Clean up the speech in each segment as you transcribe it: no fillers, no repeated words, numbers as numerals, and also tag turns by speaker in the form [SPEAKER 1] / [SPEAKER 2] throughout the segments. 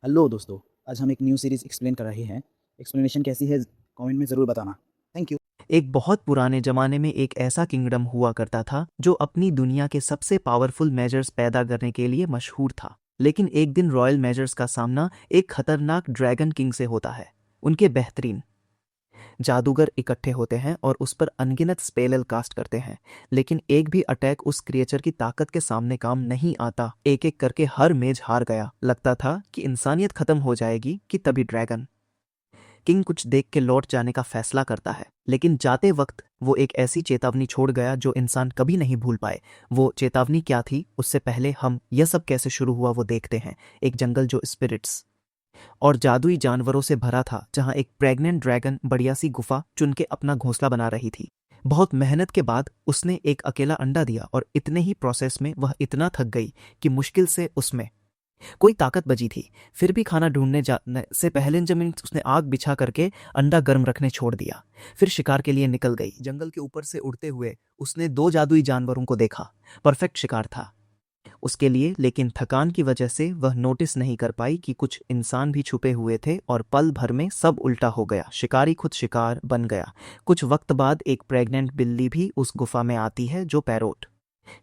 [SPEAKER 1] Hello दोस्तों, आज हम एक न्यू सीरीज़ एक्सप्लेन कर रहे हैं। एक्सप्लेनेशन कैसी है कमेंट में ज़रूर बताना। Thank you.
[SPEAKER 2] एक बहुत पुराने जमाने में एक ऐसा किंगडम हुआ करता था जो अपनी दुनिया के सबसे पावरफुल मेजर्स पैदा करने के लिए मशहूर था। लेकिन एक दिन रॉयल मेजर्स का सामना एक खतरनाक ड्रैगन किंग से होता है। उनके बेहतरीन जादूगर इकट्ठे होते हैं और उस पर अनगिनत स्पेल कास्ट करते हैं, लेकिन एक भी अटैक उस क्रिएचर की ताकत के सामने काम नहीं आता। एक एक करके हर मेज हार गया। लगता था कि इंसानियत खत्म हो जाएगी कि तभी ड्रैगन किंग कुछ देख के लौट जाने का फैसला करता है। लेकिन जाते वक्त वो एक ऐसी चेतावनी छोड़ गया जो इंसान कभी नहीं भूल पाए। वो चेतावनी क्या थी, उससे पहले हम यह सब कैसे शुरू हुआ वो देखते हैं। एक जंगल जो स्पिरिट्स और जादुई जानवरों से भरा था, जहां एक प्रेग्नेंट ड्रैगन बढ़िया सी गुफा चुन के अपना घोंसला बना रही थी। बहुत मेहनत के बाद उसने एक अकेला अंडा दिया और इतने ही प्रोसेस में वह इतना थक गई कि मुश्किल से उसमें कोई ताकत बची थी। फिर भी खाना ढूंढने जाने से पहले जमीन उसने आग बिछा करके अंडा गर्म रखने छोड़ दिया। फिर शिकार के लिए निकल गई। जंगल के ऊपर से उड़ते हुए उसने दो जादुई जानवरों को देखा। परफेक्ट शिकार था उसके लिए, लेकिन थकान की वजह से वह नोटिस नहीं कर पाई कि कुछ इंसान भी छुपे हुए थे और पल भर में सब उल्टा हो गया। शिकारी खुद शिकार बन गया। कुछ वक्त बाद एक प्रेग्नेंट बिल्ली भी उस गुफा में आती है जो पैरोट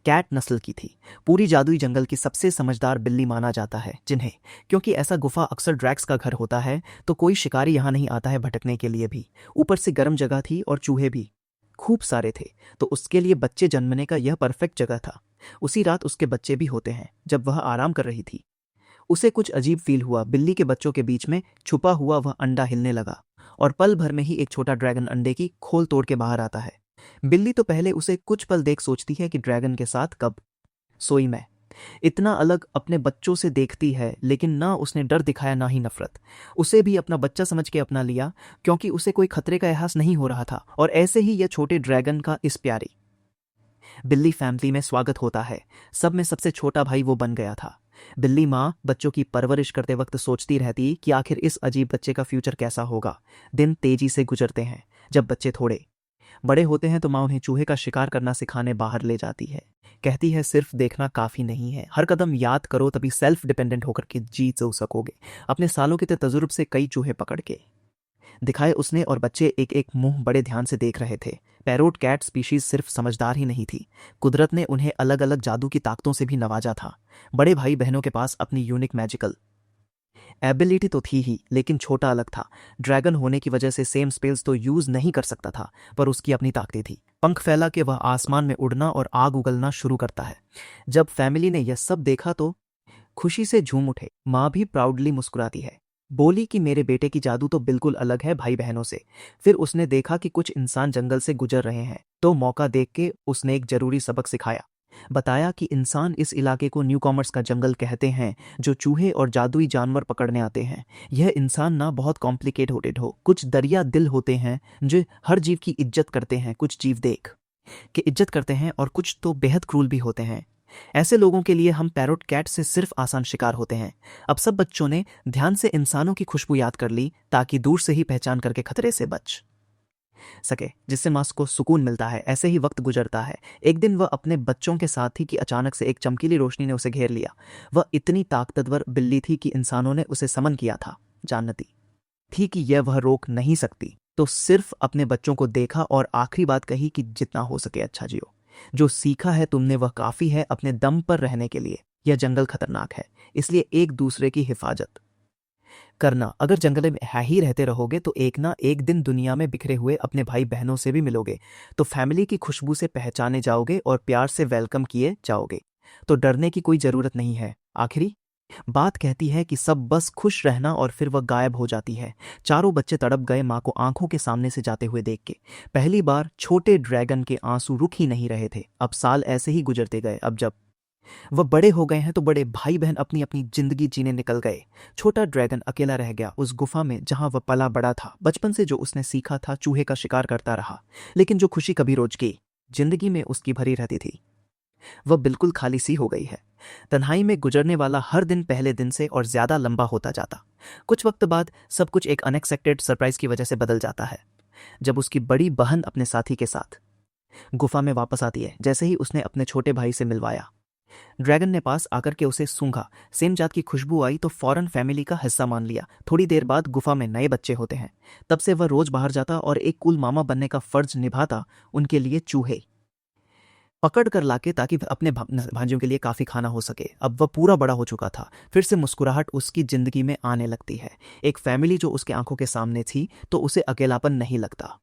[SPEAKER 2] कैट नस्ल की थी। पूरी जादुई जंगल की सबसे समझदार बिल्ली माना जाता है जिन्हें, क्योंकि ऐसा गुफा अक्सर ड्रैग्स का घर होता है, तो कोई शिकारी यहाँ नहीं आता है भटकने के लिए भी। ऊपर से गर्म जगह थी और चूहे भी खूब सारे थे, तो उसके लिए बच्चे जन्मने का यह परफेक्ट जगह था। उसी रात उसके बच्चे भी होते हैं। जब वह आराम कर रही थी, उसे कुछ अजीब फील हुआ। बिल्ली के बच्चों के बीच में छुपा हुआ वह अंडा हिलने लगा और पल भर में ही एक छोटा ड्रैगन अंडे की खोल तोड़ के बाहर आता है। बिल्ली तो पहले उसे कुछ पल देख सोचती है कि ड्रैगन के साथ कब सोई मैं इतना अलग अपने बच्चों से देखती है, लेकिन ना उसने डर दिखाया ना ही नफरत। उसे भी अपना बच्चा समझ के अपना लिया, क्योंकि उसे कोई खतरे का एहसास नहीं हो रहा था। और ऐसे ही यह छोटे ड्रैगन का इस प्यारी बिल्ली फैमिली में स्वागत होता है। सब में सबसे छोटा भाई वो बन गया था। बिल्ली माँ बच्चों की परवरिश करते वक्त सोचती रहती कि आखिर इस अजीब बच्चे का फ्यूचर कैसा होगा। दिन तेजी से गुजरते हैं। जब बच्चे थोड़े बड़े होते हैं तो माँ उन्हें चूहे का शिकार करना सिखाने बाहर ले जाती है। कहती है सिर्फ देखना काफी नहीं है, हर कदम याद करो, तभी सेल्फ डिपेंडेंट होकर के जी सकोगे। अपने सालों के तजुर्बे से कई चूहे पकड़ के दिखाए उसने, और बच्चे एक एक मुंह बड़े ध्यान से देख रहे थे। पैरोट कैट स्पीशीज सिर्फ समझदार ही नहीं थी, कुदरत ने उन्हें अलग अलग जादू की ताकतों से भी नवाजा था। बड़े भाई बहनों के पास अपनी यूनिक मैजिकल एबिलिटी तो थी ही, लेकिन छोटा अलग था। ड्रैगन होने की वजह से सेम स्पेल्स तो यूज नहीं कर सकता था, पर उसकी अपनी ताकतें थी। पंख फैला के वह आसमान में उड़ना और आग उगलना शुरू करता है। जब फैमिली ने यह सब देखा तो खुशी से झूम उठे। माँ भी प्राउडली मुस्कुराती है, बोली कि मेरे बेटे की जादू तो बिल्कुल अलग है भाई बहनों से। फिर उसने देखा कि कुछ इंसान जंगल से गुजर रहे हैं, तो मौका देख के उसने एक जरूरी सबक सिखाया। बताया कि इंसान इस इलाके को न्यू कॉमर्स का जंगल कहते हैं, जो चूहे और जादुई जानवर पकड़ने आते हैं। यह इंसान ना बहुत कॉम्प्लिकेटेड हो, कुछ दरिया दिल होते हैं जो हर जीव की इज्जत करते हैं। कुछ जीव देख के इज्जत करते हैं और कुछ तो बेहद क्रूल भी होते हैं। ऐसे लोगों के लिए हम पैरोट कैट से सिर्फ आसान शिकार होते हैं। अब सब बच्चों ने ध्यान से इंसानों की खुशबू याद कर ली, ताकि दूर से ही पहचान करके खतरे से बच सके, जिससे मांस को सुकून मिलता है। ऐसे ही वक्त गुजरता है। एक दिन वह अपने बच्चों के साथ थी कि अचानक से एक चमकीली रोशनी ने उसे घेर लिया। वह इतनी ताकतवर बिल्ली थी कि इंसानों ने उसे समन किया था। जानती थी कि यह वह रोक नहीं सकती, तो सिर्फ अपने बच्चों को देखा और आखिरी बात कही कि जितना हो सके अच्छा जियो। जो सीखा है तुमने वह काफी है अपने दम पर रहने के लिए। यह जंगल खतरनाक है, इसलिए एक दूसरे की हिफाजत करना। अगर जंगल में ही रहते रहोगे तो एक ना एक दिन दुनिया में बिखरे हुए अपने भाई बहनों से भी मिलोगे, तो फैमिली की खुशबू से पहचाने जाओगे और प्यार से वेलकम किए जाओगे। तो डरने की कोई जरूरत नहीं है। आखिरी बात कहती है कि सब बस खुश रहना, और फिर वह गायब हो जाती है। चारों बच्चे तड़प गए माँ को आंखों के सामने से जाते हुए देख के। पहली बार छोटे ड्रैगन के आंसू रुक ही नहीं रहे थे। अब साल ऐसे ही गुजरते गए। अब जब वह बड़े हो गए हैं तो बड़े भाई बहन अपनी अपनी जिंदगी जीने निकल गए। छोटा ड्रैगन अकेला रह गया उस गुफा में जहां वह पला बड़ा था। बचपन से जो उसने सीखा था, चूहे का शिकार करता रहा, लेकिन जो खुशी कभी रोज की जिंदगी में उसकी भरी रहती थी, वह बिल्कुल खाली सी हो गई है। तन्हाई में गुजरने वाला हर दिन पहले दिन से और ज्यादा लंबा होता जाता। कुछ वक्त बाद सब कुछ एक अनएक्सपेक्टेड सरप्राइज की वजह से बदल जाता है। जब उसकी बड़ी बहन अपने साथी के साथ गुफा में वापस आती है, जैसे ही उसने अपने छोटे भाई से मिलवाया, ड्रैगन ने पास आकर के उसे सूंघा, सेम जात की खुशबू आई तो फौरन फैमिली का हिस्सा मान लिया। थोड़ी देर बाद गुफा में नए बच्चे होते हैं। तब से वह रोज बाहर जाता और एक कूल मामा बनने का फर्ज निभाता, उनके लिए चूहे पकड़ कर लाके ताकि अपने भांजियों के लिए काफ़ी खाना हो सके। अब वह पूरा बड़ा हो चुका था। फिर से मुस्कुराहट उसकी जिंदगी में आने लगती है। एक फैमिली जो उसके आंखों के सामने थी तो उसे अकेलापन नहीं लगता।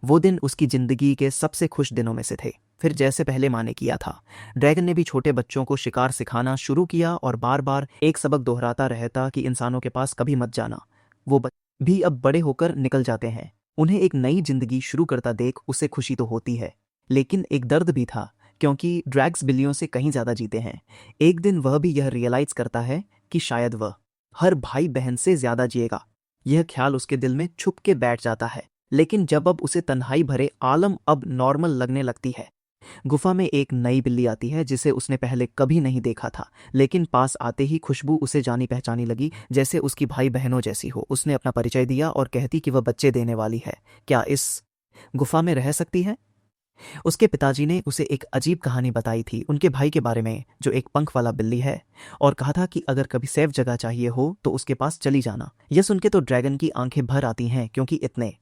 [SPEAKER 2] वो दिन उसकी जिंदगी के सबसे खुश दिनों में से थे। फिर जैसे पहले माँ ने किया था, ड्रैगन ने भी छोटे बच्चों को शिकार सिखाना शुरू किया और बार बार एक सबक दोहराता रहता कि इंसानों के पास कभी मत जाना। वो भी अब बड़े होकर निकल जाते हैं। उन्हें एक नई जिंदगी शुरू करता देख उसे खुशी तो होती है, लेकिन एक दर्द भी था, क्योंकि ड्रैग्स बिल्लियों से कहीं ज्यादा जीते हैं। एक दिन वह भी यह रियलाइज करता है कि शायद वह हर भाई बहन से ज्यादा जिएगा। यह ख्याल उसके दिल में छुप के बैठ जाता है। लेकिन जब अब उसे तन्हाई भरे आलम अब नॉर्मल लगने लगती है। गुफा में एक नई बिल्ली आती है जिसे उसने पहले कभी नहीं देखा था, लेकिन पास आते ही खुशबू उसे जानी पहचानी लगी, जैसे उसकी भाई बहनों जैसी हो। उसने अपना परिचय दिया और कहती कि वह बच्चे देने वाली है। क्या इस गुफा में रह सकती है? उसके पिताजी ने उसे एक अजीब कहानी बताई थी उनके भाई के बारे में, जो एक पंख वाला बिल्ली है, और कहा था कि अगर कभी सेफ जगह चाहिए हो तो उसके पास चली जाना। यह सुन के तो ड्रैगन की आंखें भर आती हैं, क्योंकि इतने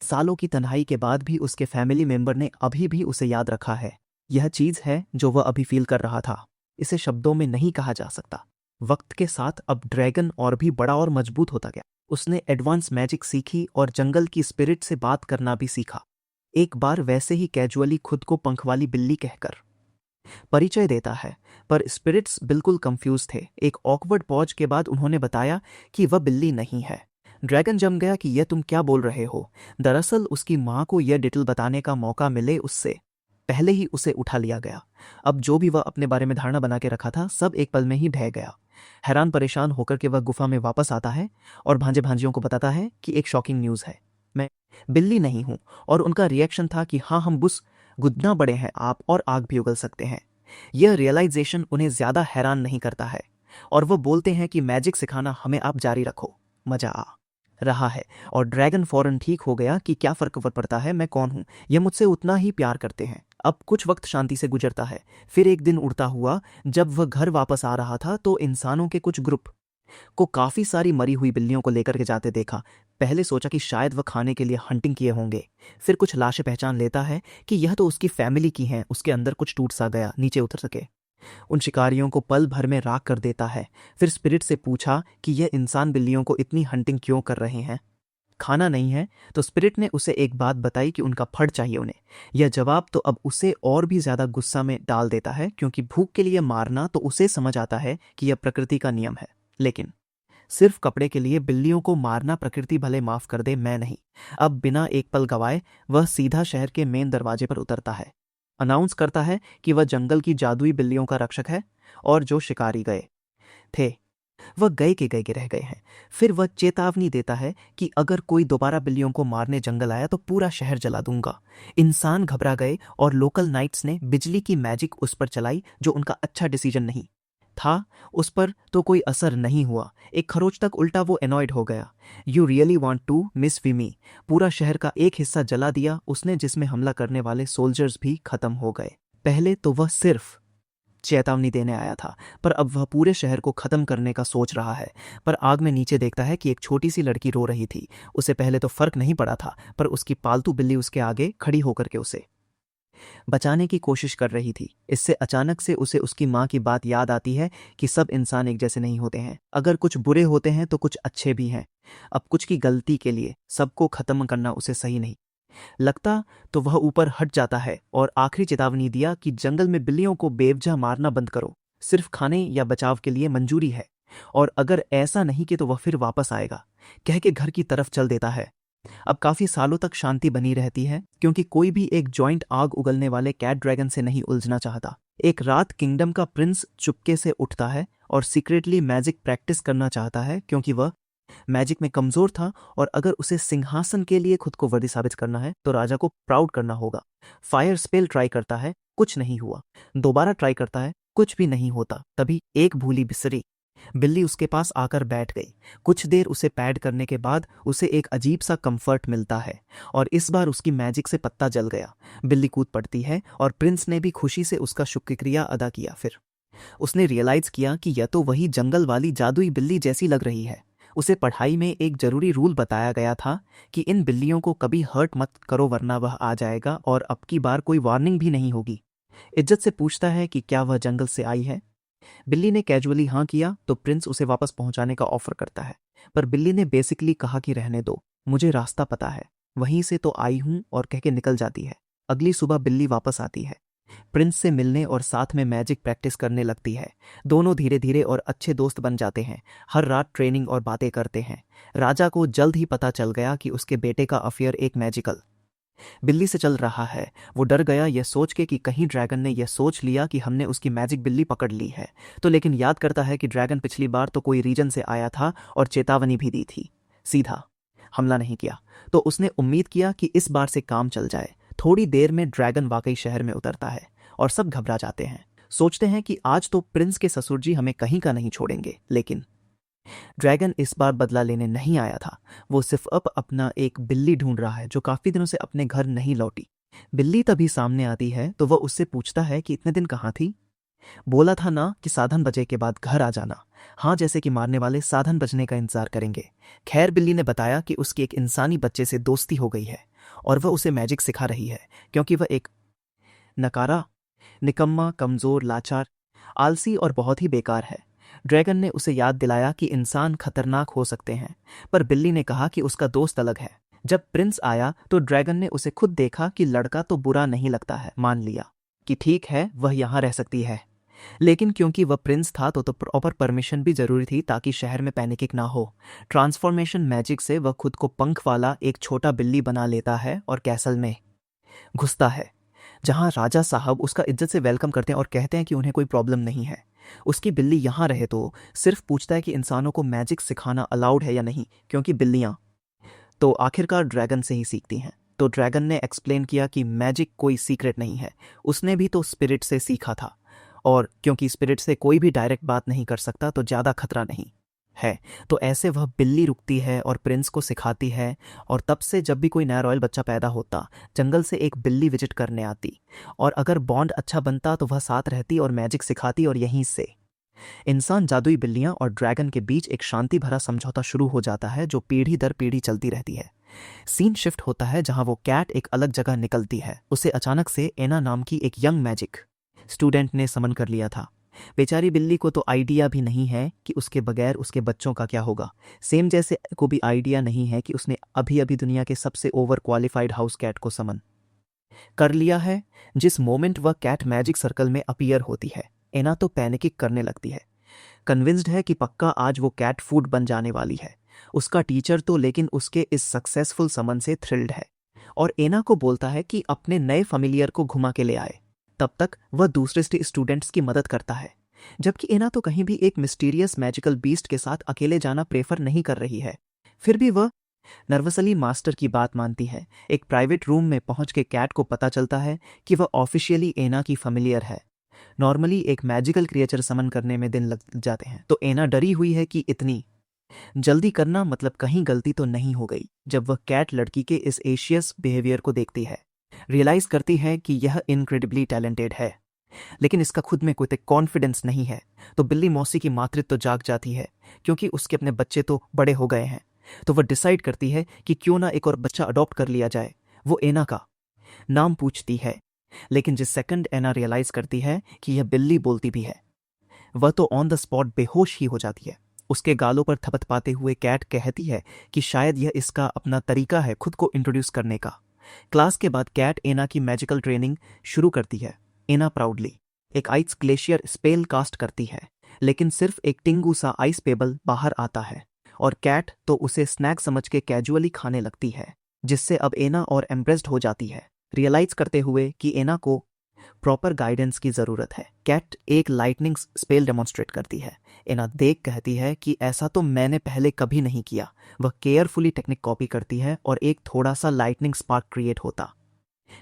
[SPEAKER 2] सालों की तन्हाई के बाद भी उसके फैमिली मेंबर ने अभी भी उसे याद रखा है। यह चीज है जो वह अभी फील कर रहा था। इसे शब्दों में नहीं कहा जा सकता। वक्त के साथ अब ड्रैगन और भी बड़ा और मजबूत होता गया। उसने एडवांस मैजिक सीखी और जंगल की स्पिरिट से बात करना भी सीखा। एक बार वैसे ही कैजुअली खुद को पंख वाली बिल्ली कहकर परिचय देता है, पर स्पिरिट्स बिल्कुल कंफ्यूज थे। एक ऑकवर्ड पॉज के बाद उन्होंने बताया कि वह बिल्ली नहीं है। ड्रैगन जम गया कि यह तुम क्या बोल रहे हो। दरअसल उसकी माँ को यह डिटेल बताने का मौका मिले उससे पहले ही उसे उठा लिया गया। अब जो भी वह अपने बारे में धारणा बना के रखा था, सब एक पल में ही ढह गया। हैरान परेशान होकर के वह गुफा में वापस आता है और भांजे भांजियों को बताता है कि एक शॉकिंग न्यूज़ है, मैं बिल्ली नहीं हूं। और उनका रिएक्शन था कि हाँ, हम बुस गुदना बड़े हैं आप, और आग भी उगल सकते हैं। यह रियलाइजेशन उन्हें ज्यादा हैरान नहीं करता है और वो बोलते हैं कि मैजिक सिखाना हमें आप जारी रखो, मजा आ रहा है। और ड्रैगन फौरन ठीक हो गया कि क्या फर्क पड़ता है, मैं कौन हूं, यह मुझसे उतना ही प्यार करते हैं। अब कुछ वक्त शांति से गुजरता है। फिर एक दिन उड़ता हुआ जब वह घर वापस आ रहा था तो इंसानों के कुछ ग्रुप को काफी सारी मरी हुई बिल्लियों को लेकर के जाते देखा। पहले सोचा कि शायद वह खाने के लिए हंटिंग किए होंगे। फिर कुछ लाशें पहचान लेता है कि यह तो उसकी फैमिली की हैं। उसके अंदर कुछ टूट सा गया, नीचे उतर सके। उन शिकारियों को पल भर में राख कर देता है। फिर स्पिरिट से पूछा कि यह इंसान बिल्लियों को इतनी हंटिंग क्यों कर रहे हैं, खाना नहीं है? तो स्पिरिट ने उसे एक बात बताई कि उनका फड़ चाहिए उन्हें। यह जवाब तो अब उसे और भी ज्यादा गुस्सा में डाल देता है, क्योंकि भूख के लिए मारना तो उसे समझ आता है कि यह प्रकृति का नियम है, लेकिन सिर्फ कपड़े के लिए बिल्लियों को मारना प्रकृति भले माफ कर दे, मैं नहीं। अब बिना एक पल गवाए वह सीधा शहर के मेन दरवाजे पर उतरता है, अनाउंस करता है कि वह जंगल की जादुई बिल्लियों का रक्षक है और जो शिकारी गए थे वह गए के रह गए हैं। फिर वह चेतावनी देता है कि अगर कोई दोबारा बिल्लियों को मारने जंगल आया तो पूरा शहर जला दूंगा। इंसान घबरा गए और लोकल नाइट्स ने बिजली की मैजिक उस पर चलाई, जो उनका अच्छा डिसीजन नहीं था। उस पर तो कोई असर नहीं हुआ। एक खरोच तक उल्टा वो एनॉयड हो गया। You really want to miss we me. पूरा शहर का एक हिस्सा जला दिया उसने, जिसमें हमला करने वाले सोल्जर्स भी खत्म हो गए। पहले तो वह सिर्फ चेतावनी देने आया था, पर अब वह पूरे शहर को खत्म करने का सोच रहा है। पर आग में नीचे देखता है कि एक छोटी सी लड़की रो रही थी। उसे पहले तो फर्क नहीं पड़ा था, पर उसकी पालतू बिल्ली उसके आगे खड़ी होकर के उसे बचाने की कोशिश कर रही थी। इससे अचानक से उसे उसकी माँ की बात याद आती है कि सब इंसान एक जैसे नहीं होते हैं। अगर कुछ बुरे होते हैं तो कुछ अच्छे भी हैं। अब कुछ की गलती के लिए सबको खत्म करना उसे सही नहीं लगता, तो वह ऊपर हट जाता है और आखिरी चेतावनी दिया कि जंगल में बिल्लियों को बेवजह मारना बंद करो, सिर्फ खाने या बचाव के लिए मंजूरी है, और अगर ऐसा नहीं कि तो वह फिर वापस आएगा, कह के घर की तरफ चल देता है। अब काफी सालों तक शांति बनी रहती है, क्योंकि कोई भी एक जॉइंट आग उगलने वाले कैट ड्रैगन से नहीं उलझना चाहता। एक रात किंगडम का प्रिंस चुपके से उठता है और सीक्रेटली मैजिक प्रैक्टिस करना चाहता है, क्योंकि वह मैजिक में कमजोर था और अगर उसे सिंहासन के लिए खुद को वर्दी साबित करना है तो राजा को प्राउड करना होगा। फायर स्पेल ट्राई करता है, कुछ नहीं हुआ। दोबारा ट्राई करता है, कुछ भी नहीं होता। तभी एक भूली बिसरी बिल्ली उसके पास आकर बैठ गई। कुछ देर उसे पैड करने के बाद उसे एक अजीब सा कंफर्ट मिलता है और इस बार उसकी मैजिक से पत्ता जल गया। बिल्ली कूद पड़ती है और प्रिंस ने भी खुशी से उसका शुक्रिया अदा किया। फिर उसने रियलाइज किया कि यह तो वही जंगल वाली जादुई बिल्ली जैसी लग रही है। उसे पढ़ाई में एक जरूरी रूल बताया गया था कि इन बिल्लियों को कभी हर्ट मत करो वरना वह आ जाएगा और अब की बार कोई वार्निंग भी नहीं होगी। इज्जत से पूछता है कि क्या वह जंगल से आई है। बिल्ली ने कैजुअली हाँ किया तो प्रिंस उसे वापस पहुंचाने का ऑफर करता है, पर बिल्ली ने बेसिकली कहा कि रहने दो, मुझे रास्ता पता है, वहीं से तो आई हूं, और कह के निकल जाती है। अगली सुबह बिल्ली वापस आती है, प्रिंस से मिलने और साथ में मैजिक प्रैक्टिस करने लगती है। दोनों धीरे धीरे और अच्छे दोस्त बन जाते हैं। हर रात ट्रेनिंग और बातें करते हैं। राजा को जल्द ही पता चल गया कि उसके बेटे का अफेयर एक मैजिकल बिल्ली से चल रहा है। वो डर गया यह सोच के कि कहीं ड्रैगन ने यह सोच लिया कि हमने उसकी मैजिक बिल्ली पकड़ ली है। तो लेकिन याद करता है कि ड्रैगन पिछली बार तो कोई रीजन से आया था और चेतावनी भी दी थी, सीधा हमला नहीं किया। तो उसने उम्मीद किया कि इस बार से काम चल जाए। थोड़ी देर में ड्रैगन वाकई शहर में उतरता है और सब घबरा जाते हैं। सोचते हैं कि आज तो प्रिंस के ससुर जी हमें कहीं का नहीं छोड़ेंगे, लेकिन ड्रैगन इस बार बदला लेने नहीं आया था। वो सिर्फ अब अपना एक बिल्ली ढूंढ रहा है जो काफी दिनों से अपने घर नहीं लौटी। बिल्ली तभी सामने आती है तो वह उससे पूछता है कि इतने दिन कहाँ थी? बोला था ना कि साधन बजे के बाद घर आ जाना। हाँ, जैसे कि मारने वाले साधन बजने का इंतजार करेंगे। खैर, बिल्ली ने बताया कि उसकी एक इंसानी बच्चे से दोस्ती हो गई है और वह उसे मैजिक सिखा रही है, क्योंकि वह एक नकारा, निकम्मा, कमजोर, लाचार, आलसी और बहुत ही बेकार है। ड्रैगन ने उसे याद दिलाया कि इंसान खतरनाक हो सकते हैं, पर बिल्ली ने कहा कि उसका दोस्त अलग है। जब प्रिंस आया तो ड्रैगन ने उसे खुद देखा कि लड़का तो बुरा नहीं लगता है, मान लिया कि ठीक है वह यहाँ रह सकती है। लेकिन क्योंकि वह प्रिंस था तो प्रॉपर परमिशन भी जरूरी थी ताकि शहर में पैनिक ना हो। ट्रांसफॉर्मेशन मैजिक से वह खुद को पंख वाला एक छोटा बिल्ली बना लेता है और कैसल में घुसता है, जहां राजा साहब उसका इज्जत से वेलकम करते हैं और कहते हैं कि उन्हें कोई प्रॉब्लम नहीं है। उसकी बिल्ली यहाँ रहे तो सिर्फ पूछता है कि इंसानों को मैजिक सिखाना अलाउड है या नहीं, क्योंकि बिल्लियाँ तो आखिरकार ड्रैगन से ही सीखती हैं। तो ड्रैगन ने एक्सप्लेन किया कि मैजिक कोई सीक्रेट नहीं है, उसने भी तो स्पिरिट से सीखा था, और क्योंकि स्पिरिट से कोई भी डायरेक्ट बात नहीं कर सकता तो ज़्यादा खतरा नहीं है। तो ऐसे वह बिल्ली रुकती है और प्रिंस को सिखाती है, और तब से जब भी कोई नया रॉयल बच्चा पैदा होता जंगल से एक बिल्ली विजिट करने आती, और अगर बॉन्ड अच्छा बनता तो वह साथ रहती और मैजिक सिखाती, और यहीं से इंसान, जादुई बिल्लियां और ड्रैगन के बीच एक शांति भरा समझौता शुरू हो जाता है जो पीढ़ी दर पीढ़ी चलती रहती है। सीन शिफ्ट होता है जहां वो कैट एक अलग जगह निकलती है। उसे अचानक से एना नाम की एक यंग मैजिक स्टूडेंट ने समन कर लिया था। बेचारी बिल्ली को तो आइडिया भी नहीं है कि उसके बगैर उसके बच्चों का क्या होगा। सेम जैसे को भी आइडिया नहीं है कि उसने अभी अभी दुनिया के सबसे ओवर क्वालिफाइड हाउस कैट को समन कर लिया है। जिस मोमेंट वह कैट मैजिक सर्कल में अपीयर होती है, एना तो पैनिक करने लगती है, कन्विंस्ड है कि पक्का आज वो कैट फूड बन जाने वाली है। उसका टीचर तो लेकिन उसके इस सक्सेसफुल समन से थ्रिल्ड है और एना को बोलता है कि अपने नए फैमिलियर को घुमा के ले आए। तब तक वह दूसरे स्टूडेंट्स की मदद करता है, जबकि एना तो कहीं भी एक मिस्टीरियस मैजिकल बीस्ट के साथ अकेले जाना प्रेफर नहीं कर रही है। फिर भी वह नर्वसली मास्टर की बात मानती है। एक प्राइवेट रूम में पहुंच के कैट को पता चलता है कि वह ऑफिशियली एना की फैमिलियर है। नॉर्मली एक मैजिकल क्रिएचर समन करने में दिन लग जाते हैं, तो एना डरी हुई है कि इतनी जल्दी करना मतलब कहीं गलती तो नहीं हो गई। जब वह कैट लड़की के इस एशियस बिहेवियर को देखती है, रियलाइज करती है कि यह इनक्रेडिबली टैलेंटेड है, लेकिन इसका खुद में कोई कॉन्फिडेंस नहीं है। तो बिल्ली मौसी की मातृत्व तो जाग जाती है, क्योंकि उसके अपने बच्चे तो बड़े हो गए हैं। तो वह डिसाइड करती है कि क्यों ना एक और बच्चा अडॉप्ट कर लिया जाए। वो एना का नाम पूछती है, लेकिन जिस सेकंड एना रियलाइज करती है कि यह बिल्ली बोलती भी है, वह तो ऑन द स्पॉट बेहोश ही हो जाती है। उसके गालों पर थपथ पाते हुए कैट कहती है कि शायद यह इसका अपना तरीका है खुद को इंट्रोड्यूस करने का। क्लास के बाद कैट एना की मैजिकल ट्रेनिंग शुरू करती है। एना प्राउडली एक आइस ग्लेशियर स्पेल कास्ट करती है, लेकिन सिर्फ एक टिंगू सा आइस पेबल बाहर आता है और कैट तो उसे स्नैक समझ के कैजुअली खाने लगती है, जिससे अब एना और एम्प्रेस्ड हो जाती है, रियलाइज करते हुए कि एना को प्रॉपर गाइडेंस की जरूरत है। कैट एक लाइटनिंग स्पेल डेमोन्स्ट्रेट करती है। एना देख कहती है कि ऐसा तो मैंने पहले कभी नहीं किया। वह केयरफुली टेक्निक कॉपी करती है और एक थोड़ा सा लाइटनिंग स्पार्क क्रिएट होता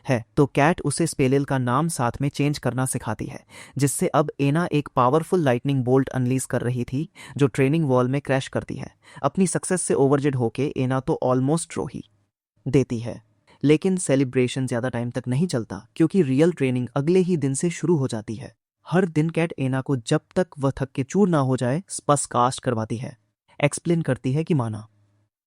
[SPEAKER 2] है, तो कैट उसे स्पेलिल का नाम साथ में चेंज करना सिखाती है, जिससे अब एना एक पावरफुल लाइटनिंग बोल्ट अनलीज कर रही थी जो ट्रेनिंग वॉल में क्रैश करती है। अपनी सक्सेस से ओवरजेड होके एना तो ऑलमोस्ट रो ही देती है, लेकिन सेलिब्रेशन ज्यादा टाइम तक नहीं चलता, क्योंकि रियल ट्रेनिंग अगले ही दिन से शुरू हो जाती है। हर दिन कैट एना को जब तक वह थक के चूर ना हो जाए स्पस कास्ट करवाती है। एक्सप्लेन करती है कि माना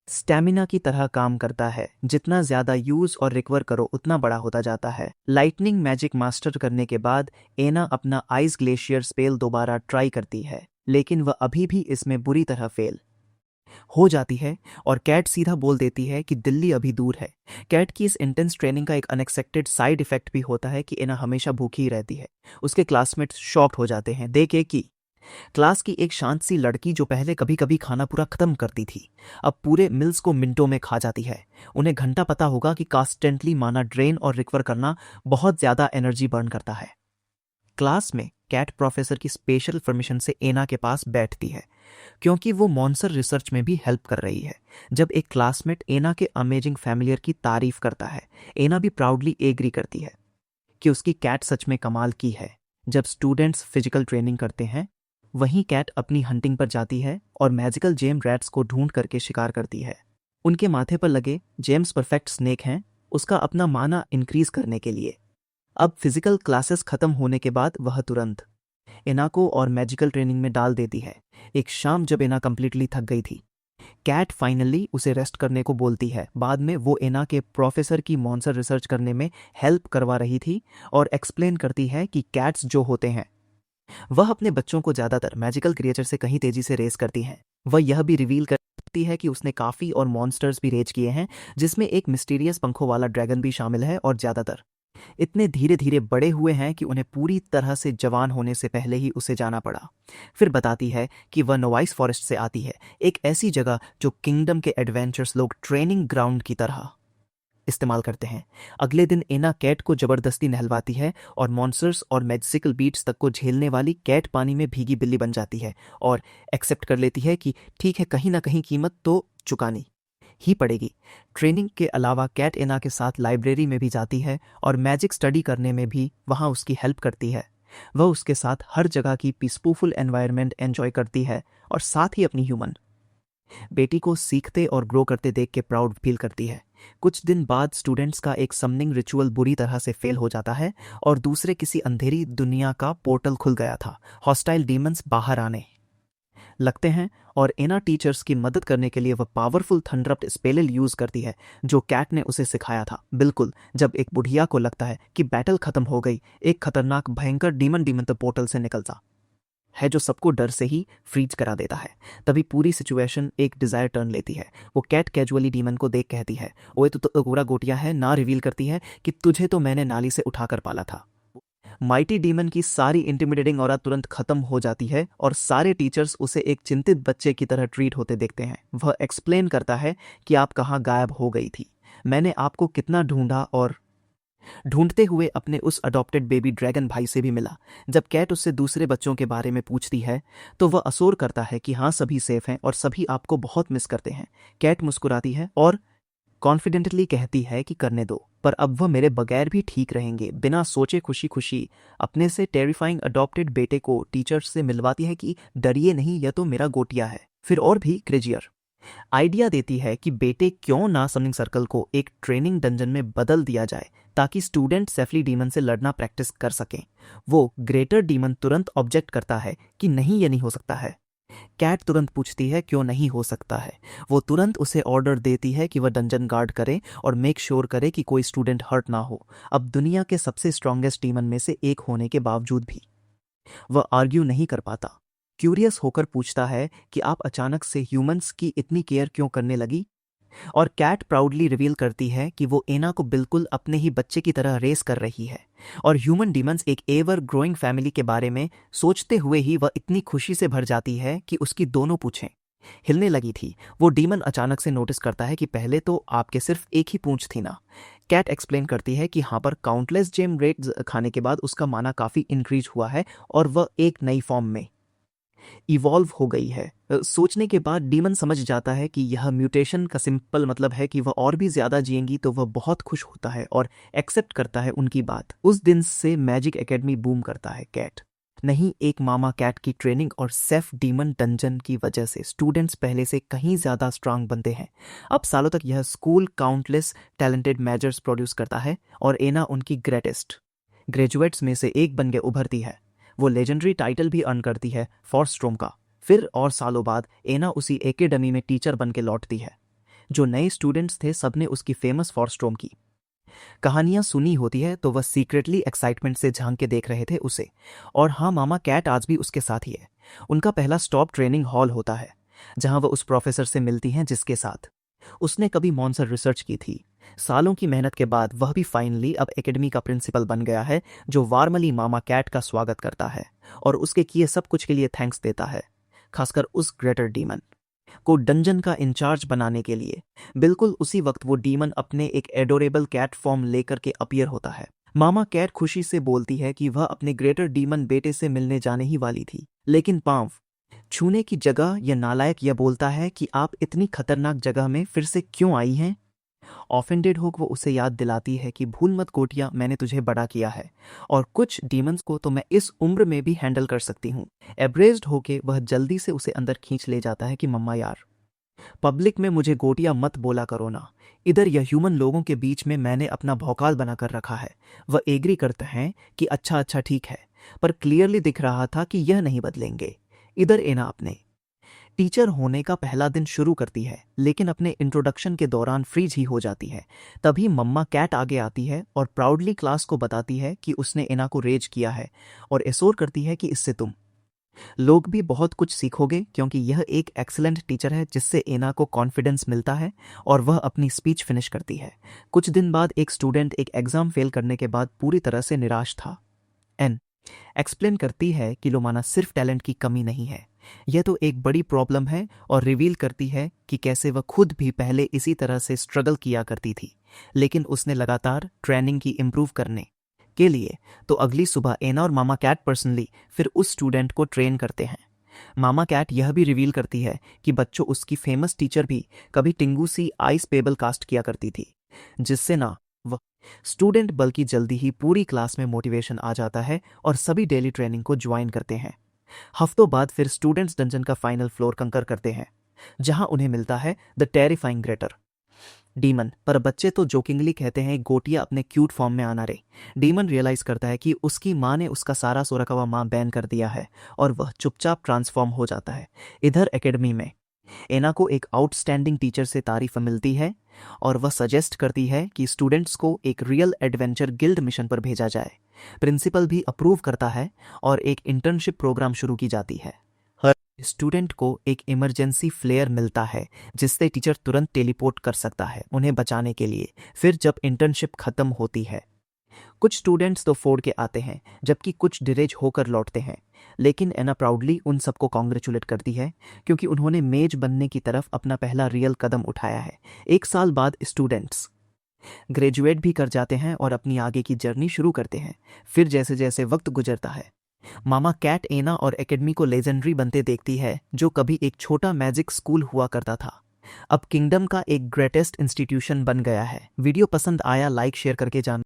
[SPEAKER 2] स्टैमिना की तरह काम करता है, जितना ज्यादा यूज और रिकवर करो उतना बड़ा होता जाता है। लाइटनिंग मैजिक मास्टर करने के बाद एना अपना आइस ग्लेशियर स्पेल दोबारा ट्राई करती है, लेकिन वह अभी भी इसमें बुरी तरह फेल हो जाती है और कैट सीधा बोल देती है कि दिल्ली अभी दूर है। कैट की इस इंटेंस ट्रेनिंग का एक अनएक्सपेक्टेड साइड इफेक्ट भी होता है कि एना हमेशा भूखी ही रहती है। उसके क्लासमेट्स शॉक्ड हो जाते हैं देखे कि क्लास की एक शांत सी लड़की जो पहले कभी कभी खाना पूरा खत्म करती थी, अब पूरे मिल्स को मिनटों में खा जाती है। उन्हें घंटा पता होगा कि कॉन्स्टेंटली माना ड्रेन और रिकवर करना बहुत ज्यादा एनर्जी बर्न करता है। क्लास में कैट प्रोफेसर की स्पेशल परमिशन से एना के पास बैठती है, क्योंकि वो मॉन्स्टर रिसर्च में भी हेल्प कर रही है। जब एक क्लासमेट एना के अमेजिंग फैमिलियर की तारीफ करता है, एना भी प्राउडली एग्री करती है कि उसकी कैट सच में कमाल की है। जब स्टूडेंट्स फिजिकल ट्रेनिंग करते हैं, वहीं कैट अपनी हंटिंग पर जाती है और मैजिकल जेम रैट्स को ढूंढ करके शिकार करती है। उनके माथे पर लगे जेम्स परफेक्ट स्नेक हैं, उसका अपना माना इंक्रीज करने के लिए। अब फिजिकल क्लासेस खत्म होने के बाद वह तुरंत एना को और मैजिकल ट्रेनिंग में डाल देती है। एक शाम जब एना कंप्लीटली थक गई थी, कैट फाइनली उसे रेस्ट करने को बोलती है। बाद में वो एना के प्रोफेसर की मॉन्स्टर रिसर्च करने में हेल्प करवा रही थी और एक्सप्लेन करती है कि कैट्स जो होते हैं वह अपने बच्चों को ज्यादातर मैजिकल क्रिएचर से कहीं तेजी से रेस करती हैं। वह यह भी रिवील करती है कि उसने काफी और मॉन्स्टर्स भी रेज किए हैं, जिसमें एक मिस्टीरियस पंखों वाला ड्रैगन भी शामिल है, और ज्यादातर इतने धीरे धीरे बड़े हुए हैं कि उन्हें पूरी तरह से जवान होने से पहले ही उसे जाना पड़ा। फिर बताती है कि वह नोवाइस फॉरेस्ट से आती है, एक ऐसी जगह जो किंगडम के एडवेंचर्स लोग ट्रेनिंग ग्राउंड की तरह इस्तेमाल करते हैं। अगले दिन एना कैट को जबरदस्ती नहलवाती है और मॉन्स्टर्स और मैजिकल बीट्स तक को झेलने वाली कैट पानी में भीगी बिल्ली बन जाती है और एक्सेप्ट कर लेती है कि ठीक है, कहीं ना कहीं कीमत तो चुकानी ही पड़ेगी। ट्रेनिंग के अलावा कैट एना के साथ लाइब्रेरी में भी जाती है और मैजिक स्टडी करने में भी वहाँ उसकी हेल्प करती है। वह उसके साथ हर जगह की पीसफुल एनवायरनमेंट एंजॉय करती है और साथ ही अपनी ह्यूमन बेटी को सीखते और ग्रो करते देख के प्राउड फील करती है। कुछ दिन बाद स्टूडेंट्स का एक समनिंग रिचुअल बुरी तरह से फेल हो जाता है और दूसरे किसी अंधेरी दुनिया का पोर्टल खुल गया था। हॉस्टाइल डीमंस बाहर आने लगते हैं और एना टीचर्स की मदद करने के लिए वह पावरफुल थंडरप्ट स्पेल यूज करती है जो कैट ने उसे सिखाया था। बिल्कुल जब एक बुढ़िया को लगता है कि बैटल खत्म हो गई, एक खतरनाक भयंकर डीमन तो पोर्टल से निकलता है जो सबको डर से ही फ्रीज करा देता है। तभी पूरी सिचुएशन एक डिजायर टर्न लेती है। वो कैट कैजुअली डीमन को देख कहती है, ओए तू तो पूरा गोटिया है ना। रिवील करती है कि तुझे तो मैंने नाली से उठाकर पाला था। माइटी डीमन की सारी इंटिमिडेटिंग ऑरा तुरंत खत्म हो जाती है और सारे टीचर्स उसे एक चिंतित बच्चे की तरह ट्रीट होते देखते हैं। वह एक्सप्लेन करता है कि आप कहाँ गायब हो गई थी, मैंने आपको कितना ढूंढा और ढूंढते हुए अपने उस अडॉप्टेड बेबी ड्रैगन भाई से भी मिला। जब कैट उससे दूसरे बच्चों के बारे में पूछती है तो वह असोर करता है कि हाँ सभी सेफ हैं और सभी आपको बहुत मिस करते हैं। कैट मुस्कुराती है और कॉन्फिडेंटली कहती है कि करने दो, पर अब वह मेरे बगैर भी ठीक रहेंगे। बिना सोचे खुशी खुशी अपने से टेरिफाइंग अडॉप्टेड बेटे को टीचर्स से मिलवाती है कि डरिए नहीं, यह तो मेरा गोटिया है। फिर और भी क्रेजियर आइडिया देती है कि बेटे क्यों ना समनिंग सर्कल को एक ट्रेनिंग डंजन में बदल दिया जाए ताकि स्टूडेंट सेफली डीमन से लड़ना प्रैक्टिस कर सकें। वो ग्रेटर डीमन तुरंत ऑब्जेक्ट करता है कि नहीं, ये नहीं हो सकता है। कैट तुरंत पूछती है क्यों नहीं हो सकता है। वो तुरंत उसे ऑर्डर देती है कि वह डंजन गार्ड करे और मेक श्योर करे कि कोई स्टूडेंट हर्ट ना हो। अब दुनिया के सबसे स्ट्रॉन्गेस्ट डीमन में से एक होने के बावजूद भी वह आर्ग्यू नहीं कर पाता। क्यूरियस होकर पूछता है कि आप अचानक से ह्यूमंस की इतनी केयर क्यों करने लगी, और कैट प्राउडली रिवील करती है कि वो एना को बिल्कुल अपने ही बच्चे की तरह रेस कर रही है। और ह्यूमन डीमंस एक एवर ग्रोइंग फैमिली के बारे में सोचते हुए ही वह इतनी खुशी से भर जाती है कि उसकी दोनों पूंछें हिलने लगी थी। वो डीमन अचानक से नोटिस करता है कि पहले तो आपके सिर्फ एक ही पूंछ थी ना। कैट एक्सप्लेन करती है कि हाँ, पर काउंटलेस जेम रेट खाने के बाद उसका माना काफी इंक्रीज हुआ है और वह एक नई फॉर्म में इवॉल्व हो गई है। सोचने के बाद डीमन समझ जाता है कि यह म्यूटेशन का सिंपल मतलब है कि वह और भी ज्यादा जिएंगी, तो वह बहुत खुश होता है और एक्सेप्ट करता है उनकी बात। उस दिन से मैजिक एकेडमी बूम करता है। कैट नहीं, एक मामा कैट की ट्रेनिंग और सेफ डीमन डंजन की वजह से स्टूडेंट्स पहले से कहीं ज्यादा स्ट्रांग बनते हैं। अब सालों तक यह school countless talented measures produce करता है और एना उनकी ग्रेटेस्ट ग्रेजुएट्स में से एक बन के उभरती है। वो लेजेंडरी टाइटल भी अर्न करती है फॉरस्ट्रोम का। फिर और सालों बाद एना उसी एकेडमी में टीचर बन के लौटती है। जो नए स्टूडेंट्स थे सबने उसकी फेमस फॉरस्ट्रोम की कहानियां सुनी होती है तो वह सीक्रेटली एक्साइटमेंट से झांक के देख रहे थे उसे। और हाँ, मामा कैट आज भी उसके साथ ही है। उनका पहला स्टॉप ट्रेनिंग हॉल होता है जहां वह उस प्रोफेसर से मिलती हैं जिसके साथ उसने कभी मॉन्स्टर रिसर्च की थी। सालों की मेहनत के बाद वह भी फाइनली अब एकेडमी का प्रिंसिपल बन गया है, जो वार्मली मामा कैट का स्वागत करता है और उसके किए सब कुछ के लिए थैंक्स देता है, खासकर उस ग्रेटर डीमन को डंजन का इंचार्ज बनाने के लिए। बिल्कुल उसी वक्त वो डीमन अपने एक एडोरेबल कैट फॉर्म लेकर के अपीयर होता है। मामा कैट खुशी से बोलती है कि वह अपने ग्रेटर डीमन बेटे से मिलने जाने ही वाली थी, लेकिन पांव छूने की जगह यह नालायक यह बोलता है कि आप इतनी खतरनाक जगह में फिर से क्यों आई हैं। ऑफेंडेड होकर वो उसे याद दिलाती है कि भूल मत कोटिया, मैंने तुझे बड़ा किया है और कुछ डीमंस को तो मैं इस उम्र में भी हैंडल कर सकती हूँ। एब्रेस्ड होके वह जल्दी से उसे अंदर खींच ले जाता है कि मम्मा यार, पब्लिक में मुझे गोटिया मत बोला करो ना। इधर यह ह्यूमन लोगों के बीच में मैंने अपना भौकाल बनाकर रखा है। वह एग्री करते हैं कि अच्छा ठीक है, पर क्लियरली दिख रहा था कि यह नहीं बदलेंगे। इधर एना अपने टीचर होने का पहला दिन शुरू करती है, लेकिन अपने इंट्रोडक्शन के दौरान फ्रीज ही हो जाती है। तभी मम्मा कैट आगे आती है और प्राउडली क्लास को बताती है कि उसने एना को रेज किया है और एसोर करती है कि इससे तुम लोग भी बहुत कुछ सीखोगे, क्योंकि यह एक एक्सीलेंट टीचर है जिससे एना को कॉन्फिडेंस मिलता है और वह अपनी स्पीच फिनिश करती है। कुछ दिन बाद एक स्टूडेंट एक एग्जाम फेल करने के बाद पूरी तरह से निराश था। एन एक्सप्लेन करती है कि लोमाना सिर्फ टैलेंट की कमी नहीं है, यह तो एक बड़ी प्रॉब्लम है, और रिवील करती है कि कैसे वह खुद भी पहले इसी तरह से स्ट्रगल किया करती थी, लेकिन उसने लगातार ट्रेनिंग की इम्प्रूव करने के लिए। तो अगली सुबह एना और मामा कैट पर्सनली फिर उस स्टूडेंट को ट्रेन करते हैं। मामा कैट यह भी रिवील करती है कि बच्चों, उसकी फेमस टीचर भी कभी टिंगू सी आइस पेबल कास्ट किया करती थी, जिससे ना वह स्टूडेंट बल्कि जल्दी ही पूरी क्लास में मोटिवेशन आ जाता है और सभी डेली ट्रेनिंग को ज्वाइन करते हैं। हफ्तों बाद फिर स्टूडेंट्स डंजन का फाइनल फ्लोर कंकर करते हैं, जहां उन्हें मिलता है द टेरिफाइंग ग्रेटर डीमन। पर बच्चे तो जोकिंगली कहते हैं गोटिया अपने क्यूट फॉर्म में आना रे। डीमन रियलाइज करता है कि उसकी माँ ने उसका सारा सोरकवा माँ बैन कर दिया है और वह चुपचाप ट्रांसफॉर्म हो जाता है। इधर एकेडमी में एना को एक आउटस्टैंडिंग टीचर से तारीफ मिलती है और वह सजेस्ट करती है कि स्टूडेंट्स को एक रियल एडवेंचर गिल्ड मिशन पर भेजा जाए। प्रिंसिपल भी अप्रूव करता है और एक इंटर्नशिप प्रोग्राम शुरू की जाती है। हर स्टूडेंट को एक इमरजेंसी फ्लेयर मिलता है जिससे टीचर तुरंत टेलीपोर्ट कर सकता है उन्हें बचाने के लिए। फिर जब इंटर्नशिप खत्म होती है, कुछ स्टूडेंट्स तो फोड़ के आते हैं जबकि कुछ डिरेज होकर लौटते हैं, लेकिन एना प्राउडली उन सबको कॉन्ग्रेचुलेट करती है क्योंकि उन्होंने मेज बनने की तरफ अपना पहला रियल कदम उठाया है। 1 साल बाद स्टूडेंट्स ग्रेजुएट भी कर जाते हैं और अपनी आगे की जर्नी शुरू करते हैं। फिर जैसे जैसे वक्त गुजरता है, मामा कैट एना और एकेडमी को लेजेंडरी बनते देखती है, जो कभी एक छोटा मैजिक स्कूल हुआ करता था अब किंगडम का एक ग्रेटेस्ट इंस्टीट्यूशन बन गया है। वीडियो पसंद आया लाइक शेयर करके जान